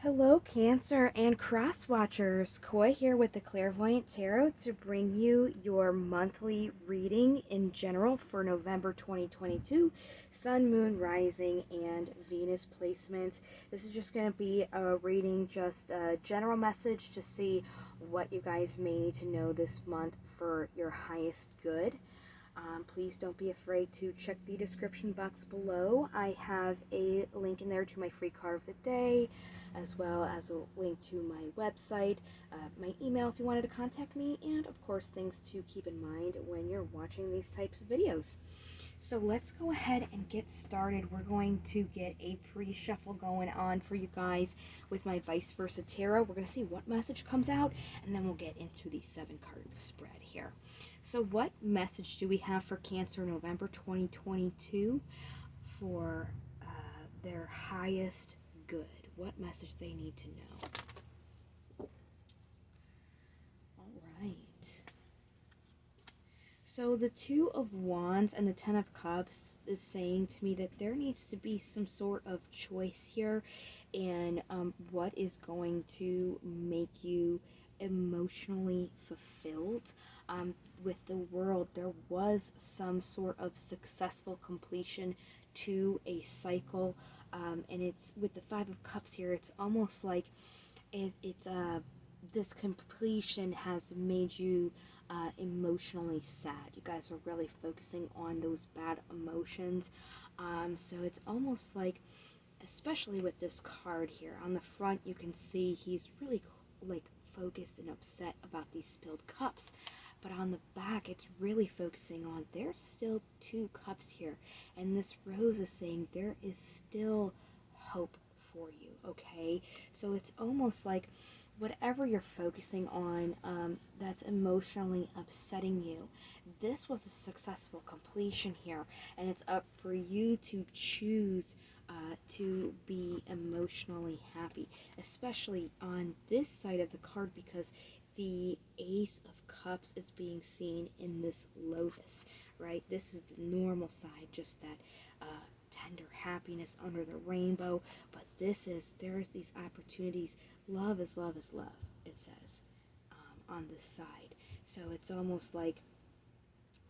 Hello, Cancer and Cross Watchers. Koi here with the Clairvoyant Tarot to bring you your monthly reading in general for November 2022, Sun, Moon, Rising, and Venus placements. This is just going to be a reading, just a general message to see what you guys may need to know this month for your highest good. Please don't be afraid to check the description box below. I have a link in there to my free card of the day, as well as a link to my website, my email if you wanted to contact me, and of course things to keep in mind when you're watching these types of videos. So let's go ahead and get started. We're going to get a pre-shuffle going on for you guys with my vice versa tarot. We're going to see what message comes out, and then we'll get into the 7-card spread here. So what message do we have for Cancer November 2022 for their highest good? What message they need to know? All right. So the Two of Wands and the Ten of Cups is saying to me that there needs to be some sort of choice here in what is going to make you emotionally fulfilled. With the World, there was some sort of successful completion to a cycle, and it's with the Five of Cups here. It's almost like it's this completion has made you emotionally sad. You guys are really focusing on those bad emotions. So it's almost like, especially with this card here on the front, you can see he's really like focused and upset about these spilled cups. But on the back, it's really focusing on there's still 2 cups here. And this rose is saying there is still hope for you, okay? So it's almost like whatever you're focusing on that's emotionally upsetting you, this was a successful completion here, and it's up for you to choose to be emotionally happy, especially on this side of the card, because the Ace of Cups is being seen in this lotus, right? This is the normal side, just that tender happiness under the rainbow. But there's these opportunities. Love is love is love, it says on this side. So it's almost like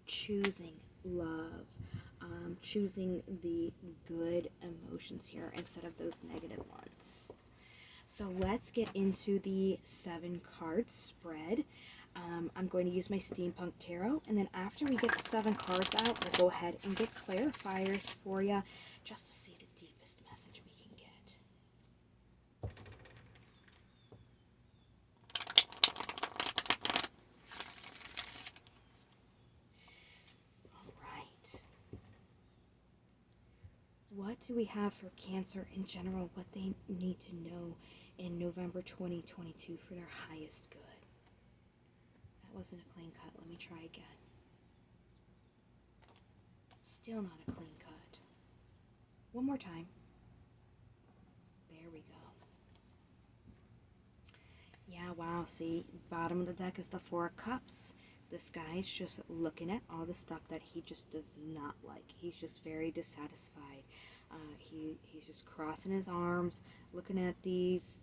choosing love, choosing the good emotions here instead of those negative ones. So let's get into the 7-card spread. I'm going to use my Steampunk Tarot, and then after we get the 7 cards out, we'll go ahead and get clarifiers for you just to see the deepest message we can get. All right. What do we have for Cancer in general, what they need to know in November 2022 for their highest good? That wasn't a clean cut. Let me try again. Still not a clean cut. One more time. There we go. Yeah, wow, see, bottom of the deck is the 4 of Cups. This guy's just looking at all the stuff that he just does not like. He's just very dissatisfied. He's just crossing his arms, looking at these,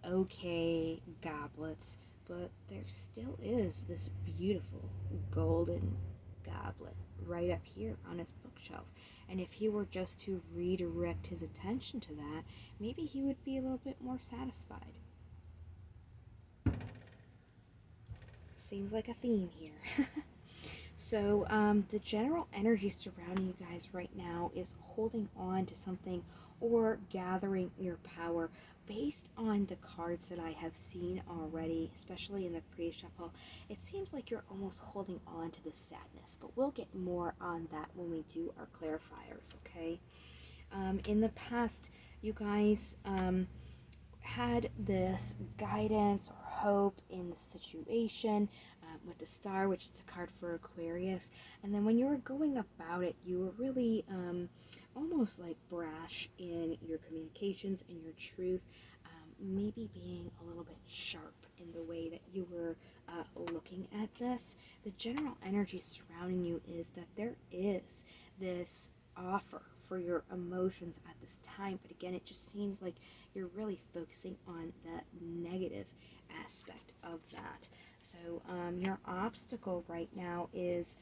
okay goblets. But there still is this beautiful golden goblet right up here on his bookshelf. And if he were just to redirect his attention to that, maybe he would be a little bit more satisfied. Seems like a theme here. So the general energy surrounding you guys right now is holding on to something or gathering your power based on the cards that I have seen already, especially in the pre-shuffle. It seems like you're almost holding on to the sadness, but we'll get more on that when we do our clarifiers, okay? In the past, you guys had this guidance or hope in the situation with the Star, which is a card for Aquarius. And then when you were going about it, you were really almost like brash in your communications and your truth, maybe being a little bit sharp in the way that you were looking at this. The general energy surrounding you is that there is this offer for your emotions at this time. But again, it just seems like you're really focusing on the negative aspect of that. So your obstacle right now is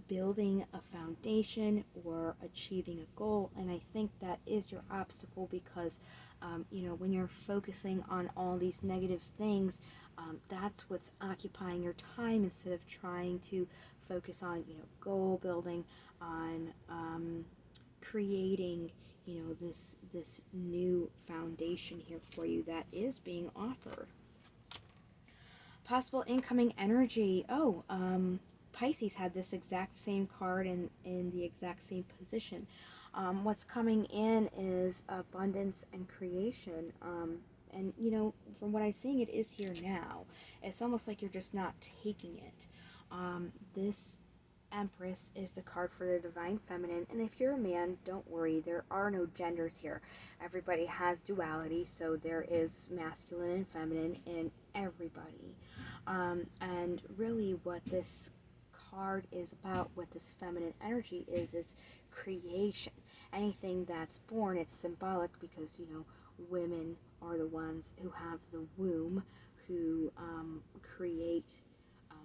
building a foundation or achieving a goal. And I think that is your obstacle because, when you're focusing on all these negative things, that's what's occupying your time instead of trying to focus on, goal building, on creating, this new foundation here for you that is being offered. Possible incoming energy. Oh, Pisces had this exact same card in the exact same position. What's coming in is abundance and creation. And, from what I'm seeing, it is here now. It's almost like you're just not taking it. This Empress is the card for the divine feminine, and if you're a man, don't worry, there are no genders here. Everybody has duality, so there is masculine and feminine in everybody. And really what this card is about, what this feminine energy is creation. Anything that's born, it's symbolic because, women are the ones who have the womb, who create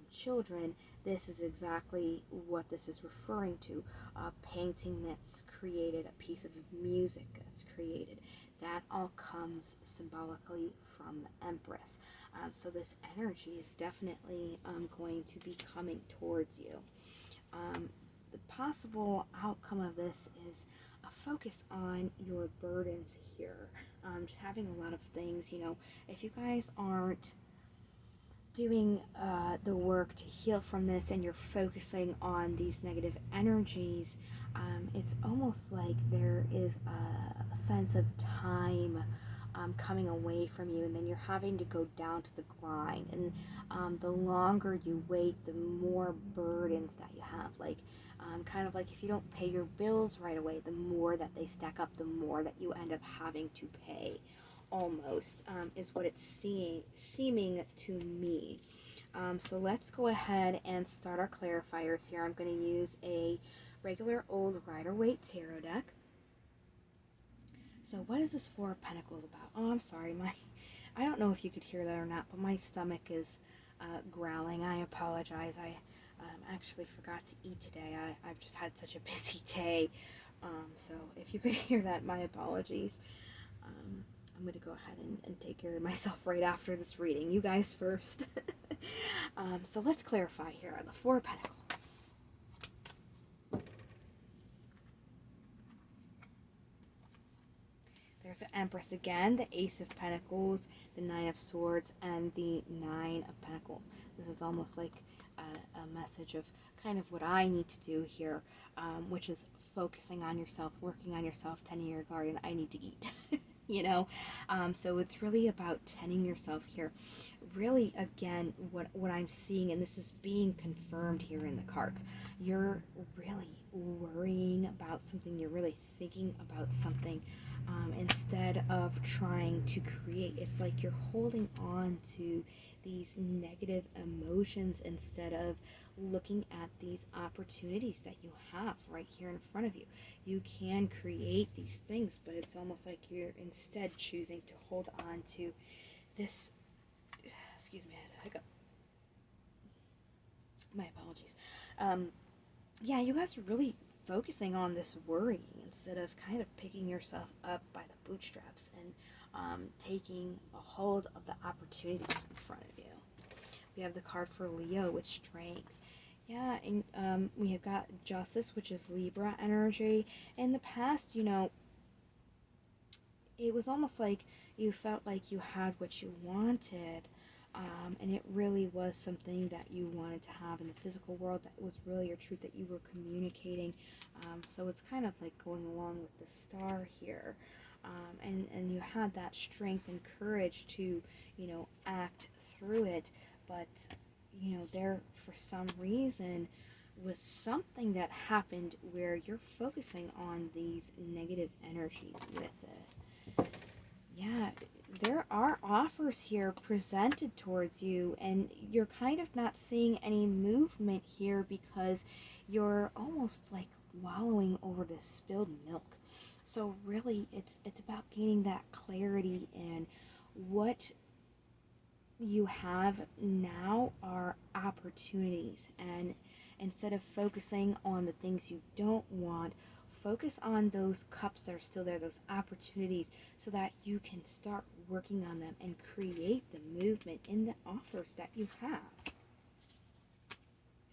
children. This is exactly what this is referring to. A painting that's created, a piece of music that's created, that all comes symbolically from the Empress. So this energy is definitely going to be coming towards you. The possible outcome of this is a focus on your burdens here. Just having a lot of things, if you guys aren't doing the work to heal from this and you're focusing on these negative energies, it's almost like there is a sense of time coming away from you, and then you're having to go down to the grind, and the longer you wait, the more burdens that you have, like kind of like if you don't pay your bills right away, the more that they stack up, the more that you end up having to pay, almost, is what it's seeming to me. So let's go ahead and start our clarifiers here. I'm going to use a regular old Rider-Waite tarot deck. So what is this Four of Pentacles about? Oh, I'm sorry, I don't know if you could hear that or not, but my stomach is growling. I apologize. I actually forgot to eat today. I've just had such a busy day. So if you could hear that, my apologies. I'm going to go ahead and take care of myself right after this reading. You guys first. So let's clarify here on the Four of Pentacles. There's the Empress again, the Ace of Pentacles, the Nine of Swords, and the Nine of Pentacles. This is almost like a message of kind of what I need to do here, which is focusing on yourself, working on yourself, tending your garden. I need to eat. So it's really about tending yourself here. Really, again, what I'm seeing, and this is being confirmed here in the cards, you're really worrying about something, you're really thinking about something, instead of trying to create. It's like you're holding on to these negative emotions instead of looking at these opportunities that you have right here in front of you. You can create these things, but it's almost like you're instead choosing to hold on to this. Excuse me, I had a hiccup. My apologies. Yeah, you guys are really focusing on this worrying instead of kind of picking yourself up by the bootstraps and taking a hold of the opportunities in front of you. We have the card for Leo with strength. Yeah, and we have got Justice, which is Libra energy. In the past, it was almost like you felt like you had what you wanted, and it really was something that you wanted to have in the physical world, that was really your truth that you were communicating. So it's kind of like going along with the star here, and you had that strength and courage to, act through it, but there for some reason was something that happened where you're focusing on these negative energies with it. Yeah, there are offers here presented towards you, and you're kind of not seeing any movement here because you're almost like wallowing over this spilled milk. So really, it's about gaining that clarity, and what you have now are opportunities. And instead of focusing on the things you don't want, focus on those cups that are still there, those opportunities, so that you can start working on them and create the movement in the offers that you have.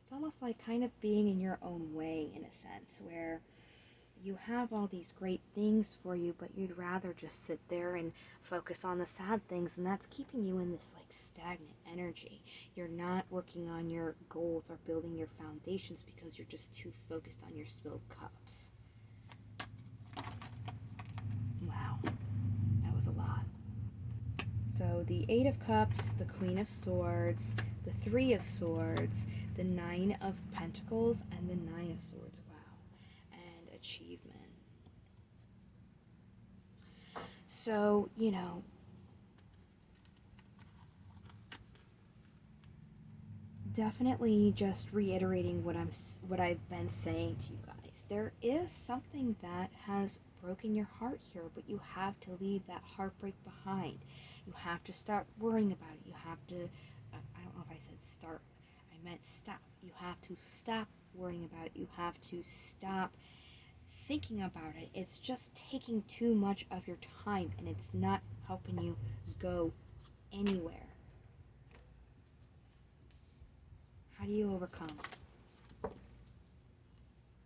It's almost like kind of being in your own way, in a sense, where you have all these great things for you, but you'd rather just sit there and focus on the sad things, and that's keeping you in this like stagnant energy. You're not working on your goals or building your foundations because you're just too focused on your spilled cups. Wow, that was a lot. So the Eight of Cups, the Queen of Swords, the Three of Swords, the Nine of Pentacles, and the Nine of Swords. Wow. And achievement. So, definitely just reiterating what I've been saying to you guys. There is something that has broken your heart here, but you have to leave that heartbreak behind. You have to start worrying about it. You have to, I don't know if I said start, I meant stop. You have to stop worrying about it. You have to stop thinking about it. It's just taking too much of your time, and it's not helping you go anywhere. How do you overcome?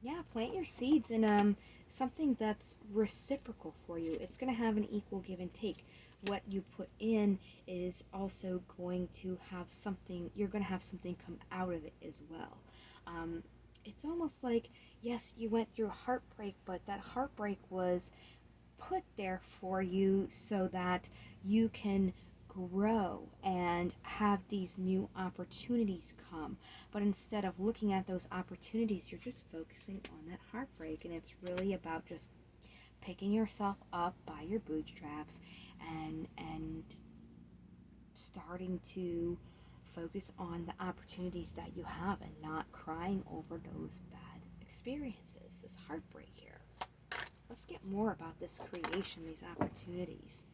Yeah, plant your seeds in something that's reciprocal for you. It's going to have an equal give and take. What you put in is also going to have something, you're going to have something come out of it as well. It's almost like, yes, you went through heartbreak, but that heartbreak was put there for you so that you can grow and have these new opportunities come. But instead of looking at those opportunities, you're just focusing on that heartbreak, and it's really about just picking yourself up by your bootstraps and starting to focus on the opportunities that you have and not crying over those bad experiences, this heartbreak here. Let's get more about this creation, these opportunities.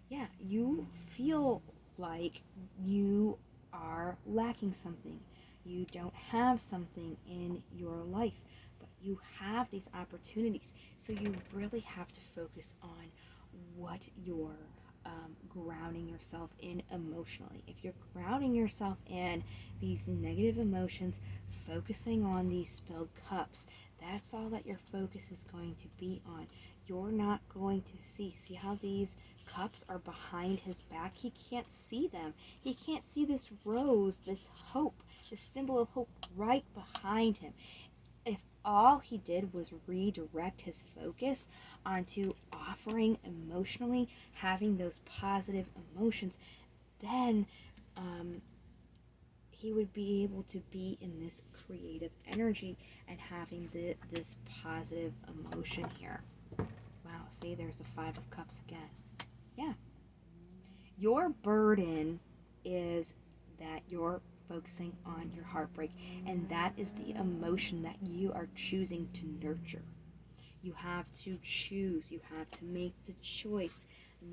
Yeah, you feel like you are lacking something. You don't have something in your life, but you have these opportunities. So you really have to focus on what you're grounding yourself in emotionally. If you're grounding yourself in these negative emotions, focusing on these spilled cups, that's all that your focus is going to be on. You're not going to see how these cups are behind his back. He can't see them. He can't see this rose, this hope, this symbol of hope right behind him. If all he did was redirect his focus onto offering emotionally, having those positive emotions, then he would be able to be in this creative energy and having this positive emotion here. Wow, see, there's the Five of Cups again. Yeah. Your burden is that you're focusing on your heartbreak, and that is the emotion that you are choosing to nurture. You have to choose, you have to make the choice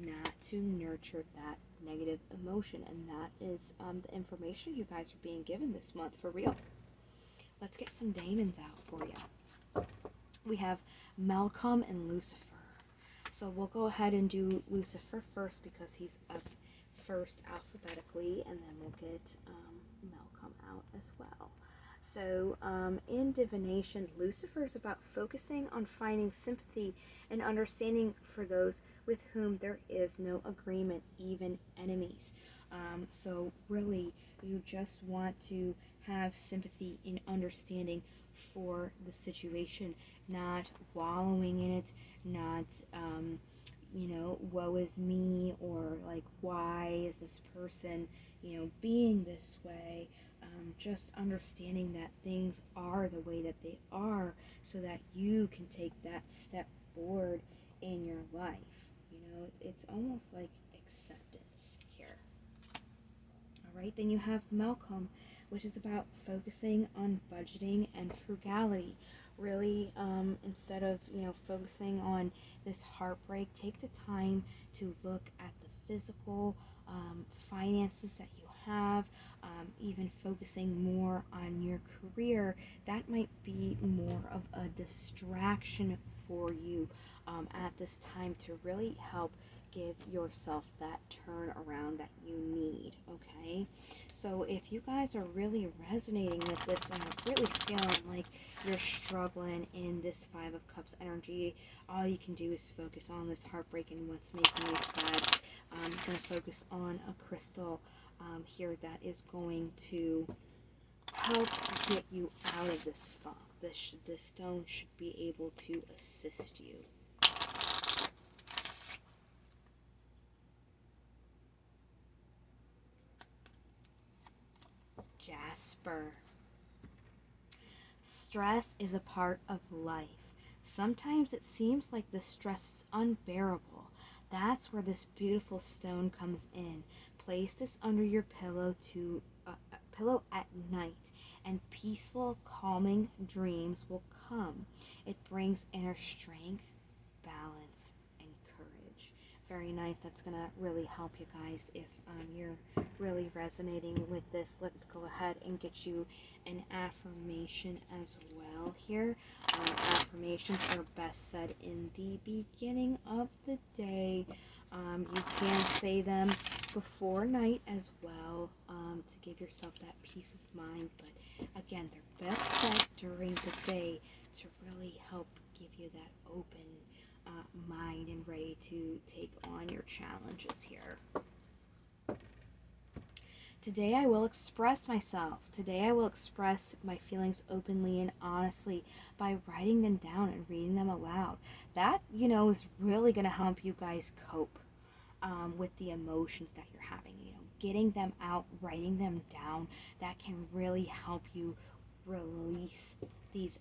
not to nurture that negative emotion, and that is the information you guys are being given this month, for real. Let's get some daemons out for you. We have Malcolm and Lucifer. So we'll go ahead and do Lucifer first because he's up first alphabetically, and then we'll get Malcolm out as well. So in divination, Lucifer is about focusing on finding sympathy and understanding for those with whom there is no agreement, even enemies. So really, you just want to have sympathy and understanding for the situation, not wallowing in it, not woe is me, or like, why is this person being this way. Just understanding that things are the way that they are, so that you can take that step forward in your life. It's almost like acceptance here. All right, then you have Malcolm. which is about focusing on budgeting and frugality. Really, instead of focusing on this heartbreak, take the time to look at the physical finances that you have, even focusing more on your career. That might be more of a distraction for you at this time to really help give yourself that turnaround that you need. Okay, so if you guys are really resonating with this and are really feeling like you're struggling in this Five of Cups energy, all you can do is focus on this heartbreak and what's making you sad. I'm going to focus on a crystal here that is going to help get you out of this funk. This stone should be able to assist you. Jasper. Stress is a part of life. Sometimes it seems like the stress is unbearable. That's where this beautiful stone comes in. Place this under your pillow at night, and peaceful, calming dreams will come. It brings inner strength, balance, and courage. Very nice. That's going to really help you guys if you're really resonating with this. Let's go ahead and get you an affirmation as well here. Affirmations are best said in the beginning of the day. You can say them before night as well to give yourself that peace of mind. But again, they're best said during the day to really help give you that open mind and ready to take on your challenges here. Today I will express myself. Today I will express my feelings openly and honestly by writing them down and reading them aloud. That, is really going to help you guys cope with the emotions that you're having. Getting them out, writing them down, that can really help you release these,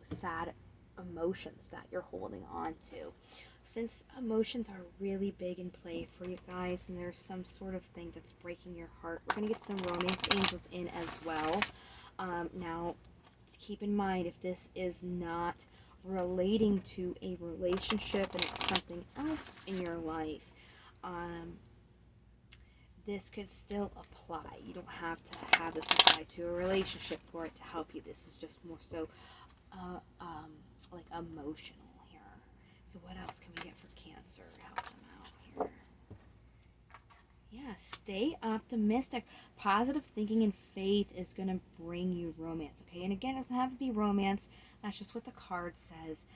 sad emotions that you're holding on to. Since emotions are really big in play for you guys and there's some sort of thing that's breaking your heart, we're going to get some romance angels in as well. Now, keep in mind, if this is not relating to a relationship and it's something else in your life, this could still apply. You don't have to have this apply to a relationship for it to help you. This is just more so like emotional here. So what else can we get for Cancer to help them out here? Yeah, stay optimistic. Positive thinking and faith is going to bring you romance, okay? And again, it doesn't have to be romance. That's just what the card says.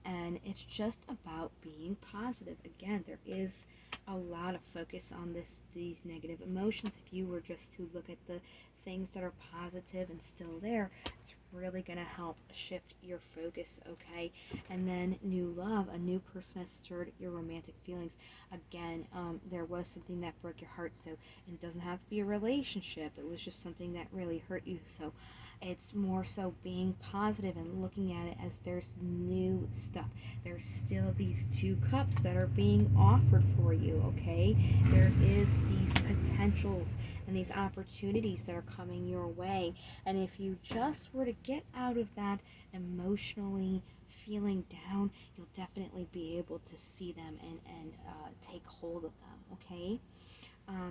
And it's just about being positive. Again, there is a lot of focus on these negative emotions. If you were just to look at the things that are positive and still there, it's really going to help shift your focus, okay? And then new love, a new person has stirred your romantic feelings. Again, there was something that broke your heart, so it doesn't have to be a relationship. It was just something that really hurt you. So it's more so being positive and looking at it as there's new stuff. There's still these 2 cups that are being offered for you, okay? There is these potentials and these opportunities that are coming your way. And if you just were to get out of that emotionally feeling down, you'll definitely be able to see them and take hold of them, okay?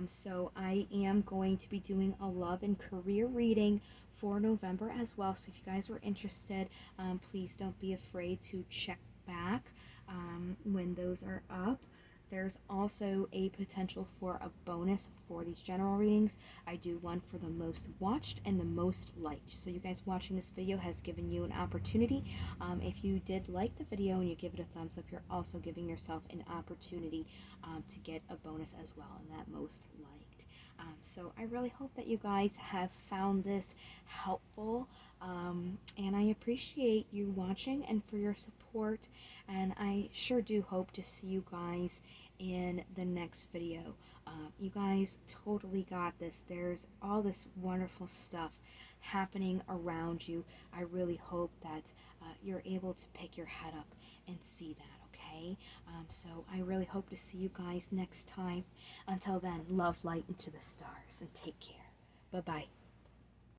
So I am going to be doing a love and career reading for November as well. So if you guys were interested, please don't be afraid to check back when those are up. There's also a potential for a bonus for these general readings. I do one for the most watched and the most liked. So you guys watching this video has given you an opportunity. If you did like the video and you give it a thumbs up, you're also giving yourself an opportunity to get a bonus as well in that most liked. So I really hope that you guys have found this helpful, and I appreciate you watching and for your support, and I sure do hope to see you guys in the next video. You guys totally got this. There's all this wonderful stuff happening around you. I really hope that you're able to pick your head up and see that. Okay, so I really hope to see you guys next time. Until then, love, light, into the stars, and take care. Bye bye.